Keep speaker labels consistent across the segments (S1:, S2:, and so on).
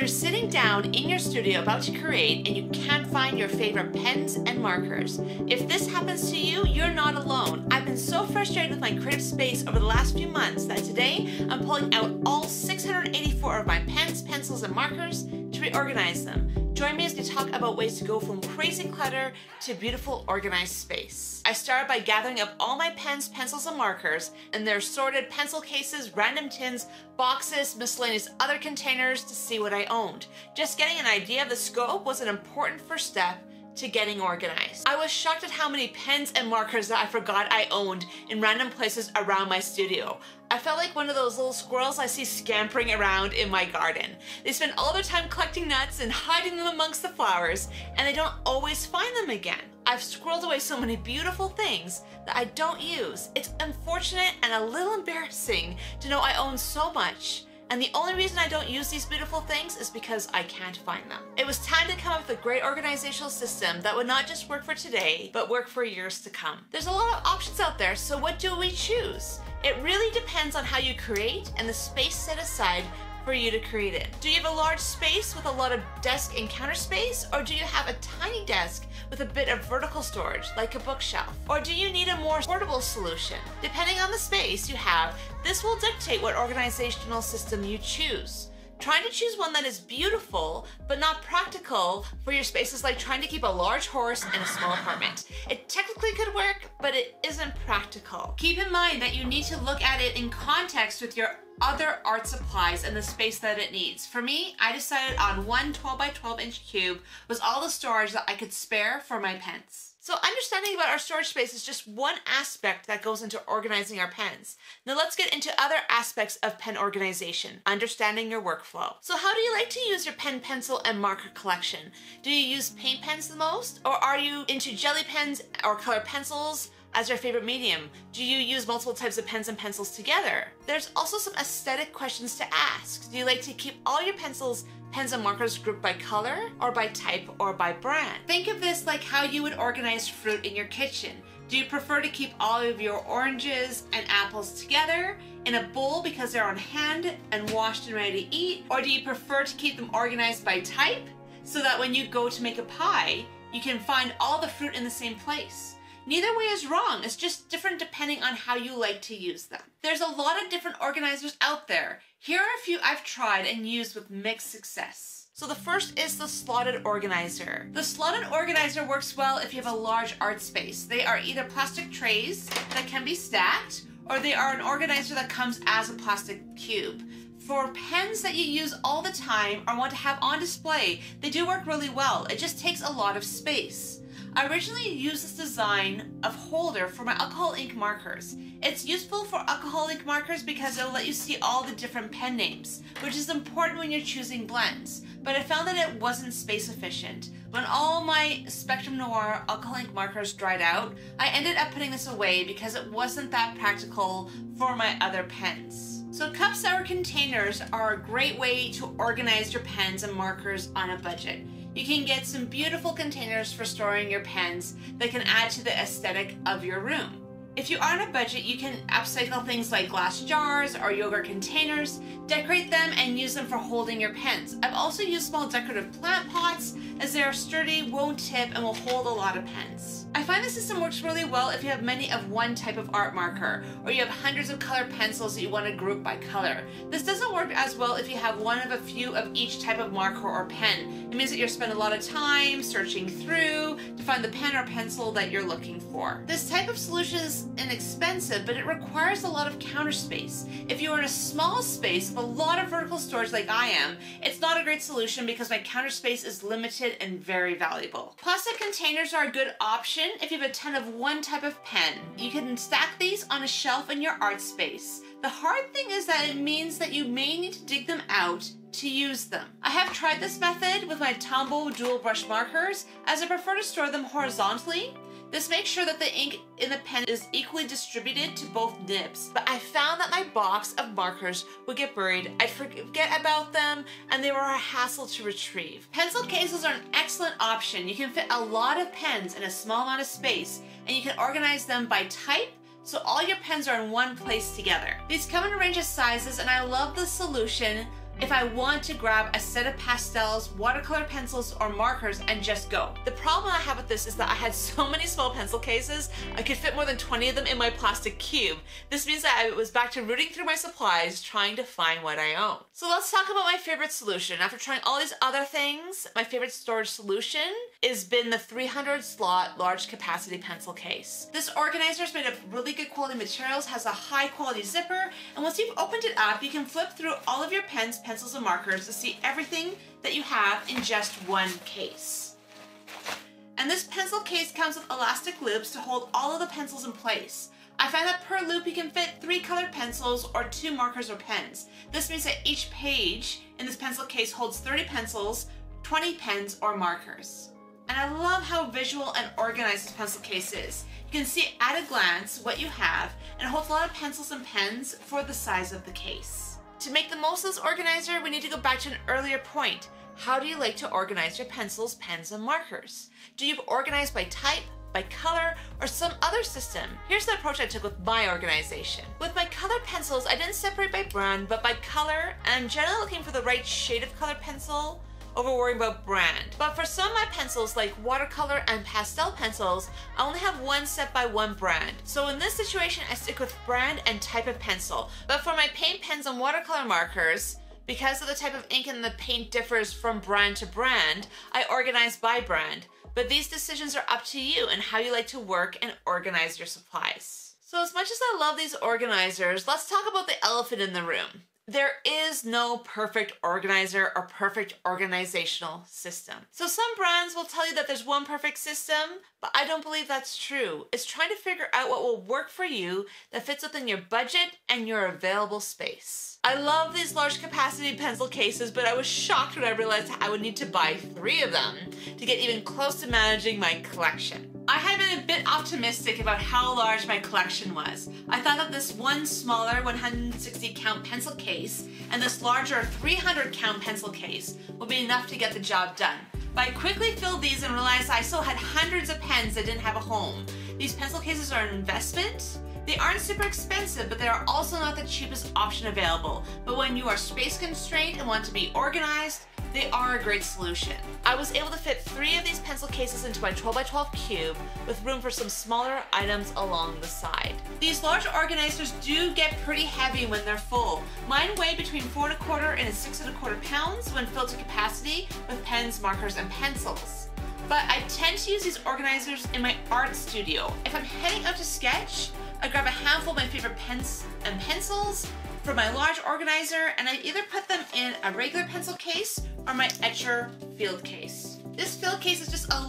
S1: You're sitting down in your studio about to create and you can't find your favorite pens and markers. If this happens to you, you're not alone. I've been so frustrated with my creative space over the last few months that today I'm pulling out all 684 of my pens, pencils, and markers to reorganize them. Join me as we talk about ways to go from crazy clutter to beautiful organized space. I started by gathering up all my pens, pencils, and markers in their sorted pencil cases, random tins, boxes, miscellaneous other containers to see what I owned. Just getting an idea of the scope was an important first step to getting organized. I was shocked at how many pens and markers that I forgot I owned in random places around my studio. I felt like one of those little squirrels I see scampering around in my garden. They spend all their time collecting nuts and hiding them amongst the flowers, and they don't always find them again. I've squirreled away so many beautiful things that I don't use. It's unfortunate and a little embarrassing to know I own so much. And the only reason I don't use these beautiful things is because I can't find them. It was time to come up with a great organizational system that would not just work for today, but work for years to come. There's a lot of options out there, so what do we choose? It really depends on how you create and the space set aside for you to create it. Do you have a large space with a lot of desk and counter space, or do you have a tiny desk with a bit of vertical storage, like a bookshelf? Or do you need a more portable solution? Depending on the space you have, this will dictate what organizational system you choose. Trying to choose one that is beautiful but not practical for your space is like trying to keep a large horse in a small apartment. It technically could work, but it isn't practical. Keep in mind that you need to look at it in context with your other art supplies and the space that it needs. For me, I decided on one 12 by 12 inch cube was all the storage that I could spare for my pens. So understanding about our storage space is just one aspect that goes into organizing our pens. Now let's get into other aspects of pen organization, understanding your workflow. So how do you like to use your pen, pencil, and marker collection? Do you use paint pens the most? Or are you into jelly pens or colored pencils as your favorite medium? Do you use multiple types of pens and pencils together? There's also some aesthetic questions to ask. Do you like to keep all your pencils, pens, and markers grouped by color, or by type, or by brand? Think of this like how you would organize fruit in your kitchen. Do you prefer to keep all of your oranges and apples together in a bowl because they're on hand and washed and ready to eat? Or do you prefer to keep them organized by type so that when you go to make a pie, you can find all the fruit in the same place? Neither way is wrong, it's just different depending on how you like to use them. There's a lot of different organizers out there. Here are a few I've tried and used with mixed success. So the first is the slotted organizer. The slotted organizer works well if you have a large art space. They are either plastic trays that can be stacked, or they are an organizer that comes as a plastic cube. For pens that you use all the time or want to have on display, they do work really well. It just takes a lot of space. I originally used this design of holder for my alcohol ink markers. It's useful for alcohol ink markers because it'll let you see all the different pen names, which is important when you're choosing blends, but I found that it wasn't space efficient. When all my Spectrum Noir alcohol ink markers dried out, I ended up putting this away because it wasn't that practical for my other pens. So cup sour containers are a great way to organize your pens and markers on a budget. You can get some beautiful containers for storing your pens that can add to the aesthetic of your room. If you are on a budget, you can upcycle things like glass jars or yogurt containers, decorate them, and use them for holding your pens. I've also used small decorative plant pots as they are sturdy, won't tip, and will hold a lot of pens. I find the system works really well if you have many of one type of art marker, or you have hundreds of colored pencils that you want to group by color. This doesn't work as well if you have one of a few of each type of marker or pen. It means that you're spending a lot of time searching through to find the pen or pencil that you're looking for. This type of solution is inexpensive, but it requires a lot of counter space. If you're in a small space with a lot of vertical storage like I am, it's not a great solution because my counter space is limited and very valuable. Plastic containers are a good option if you have a ton of one type of pen. You can stack these on a shelf in your art space. The hard thing is that it means that you may need to dig them out to use them. I have tried this method with my Tombow dual brush markers as I prefer to store them horizontally. This makes sure that the ink in the pen is equally distributed to both nibs, but I found that my box of markers would get buried, I'd forget about them, and they were a hassle to retrieve. Pencil cases are an excellent option. You can fit a lot of pens in a small amount of space, and you can organize them by type, so all your pens are in one place together. These come in a range of sizes, and I love the solution if I want to grab a set of pastels, watercolor pencils, or markers and just go. The problem I have with this is that I had so many small pencil cases, I could fit more than 20 of them in my plastic cube. This means that I was back to rooting through my supplies trying to find what I own. So let's talk about my favorite solution. After trying all these other things, my favorite storage solution has been the 300 slot large capacity pencil case. This organizer is made of really good quality materials, has a high quality zipper, and once you've opened it up, you can flip through all of your pens, pencils, and markers to see everything that you have in just one case. And this pencil case comes with elastic loops to hold all of the pencils in place. I found that per loop you can fit 3 colored pencils or 2 markers or pens. This means that each page in this pencil case holds 30 pencils, 20 pens, or markers. And I love how visual and organized this pencil case is. You can see at a glance what you have, and it holds a lot of pencils and pens for the size of the case. To make the most of this organizer, we need to go back to an earlier point. How do you like to organize your pencils, pens, and markers? Do you organize by type, by color, or some other system? Here's the approach I took with my organization. With my colored pencils, I didn't separate by brand, but by color, and I'm generally looking for the right shade of colored pencil over worrying about brand. But for some of my pencils, like watercolor and pastel pencils, I only have one set by one brand. So in this situation, I stick with brand and type of pencil. But for my paint pens and watercolor markers, because of the type of ink and the paint differs from brand to brand, I organize by brand. But these decisions are up to you and how you like to work and organize your supplies. So as much as I love these organizers, let's talk about the elephant in the room. There is no perfect organizer or perfect organizational system. So some brands will tell you that there's one perfect system, but I don't believe that's true. It's trying to figure out what will work for you that fits within your budget and your available space. I love these large capacity pencil cases, but I was shocked when I realized I would need to buy 3 of them to get even close to managing my collection. I had been a bit optimistic about how large my collection was. I thought that this one smaller 160 count pencil case and this larger 300 count pencil case would be enough to get the job done. But I quickly filled these and realized I still had hundreds of pens that didn't have a home. These pencil cases are an investment. They aren't super expensive, but they are also not the cheapest option available. But when you are space constrained and want to be organized, they are a great solution. I was able to fit 3 of these pencil cases into my 12 by 12 cube with room for some smaller items along the side. These large organizers do get pretty heavy when they're full. Mine weigh between 4 1/4 and 6 1/4 pounds when filled to capacity with pens, markers, and pencils. But I tend to use these organizers in my art studio. If I'm heading out to sketch, I grab a handful of my favorite pens and pencils from my large organizer, and I either put them in a regular pencil case or my etcher field case. This field case is just a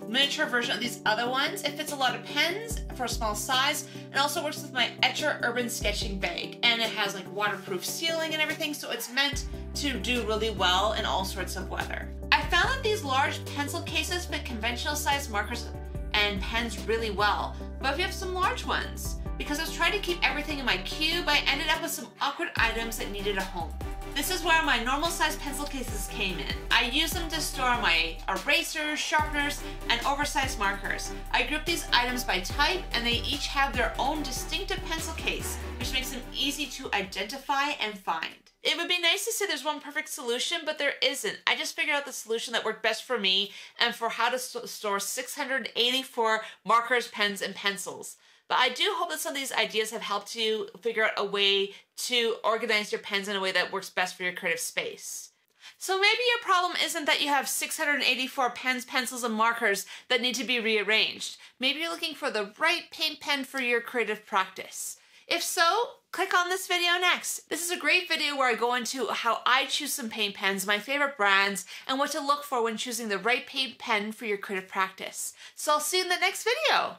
S1: miniature version of these other ones. It fits a lot of pens for a small size and also works with my etcher urban sketching bag. And it has like waterproof sealing and everything, so it's meant to do really well in all sorts of weather. I found that these large pencil cases fit conventional sized markers and pens really well, but if you have some large ones, because I was trying to keep everything in my cube, I ended up with some awkward items that needed a home. This is where my normal size pencil cases came in. I use them to store my erasers, sharpeners, and oversized markers. I group these items by type, and they each have their own distinctive pencil case, which makes them easy to identify and find. It would be nice to say there's one perfect solution, but there isn't. I just figured out the solution that worked best for me and for how to store 684 markers, pens, and pencils. But I do hope that some of these ideas have helped you figure out a way to organize your pens in a way that works best for your creative space. So maybe your problem isn't that you have 684 pens, pencils, and markers that need to be rearranged. Maybe you're looking for the right paint pen for your creative practice. If so, click on this video next. This is a great video where I go into how I choose some paint pens, my favorite brands, and what to look for when choosing the right paint pen for your creative practice. So I'll see you in the next video.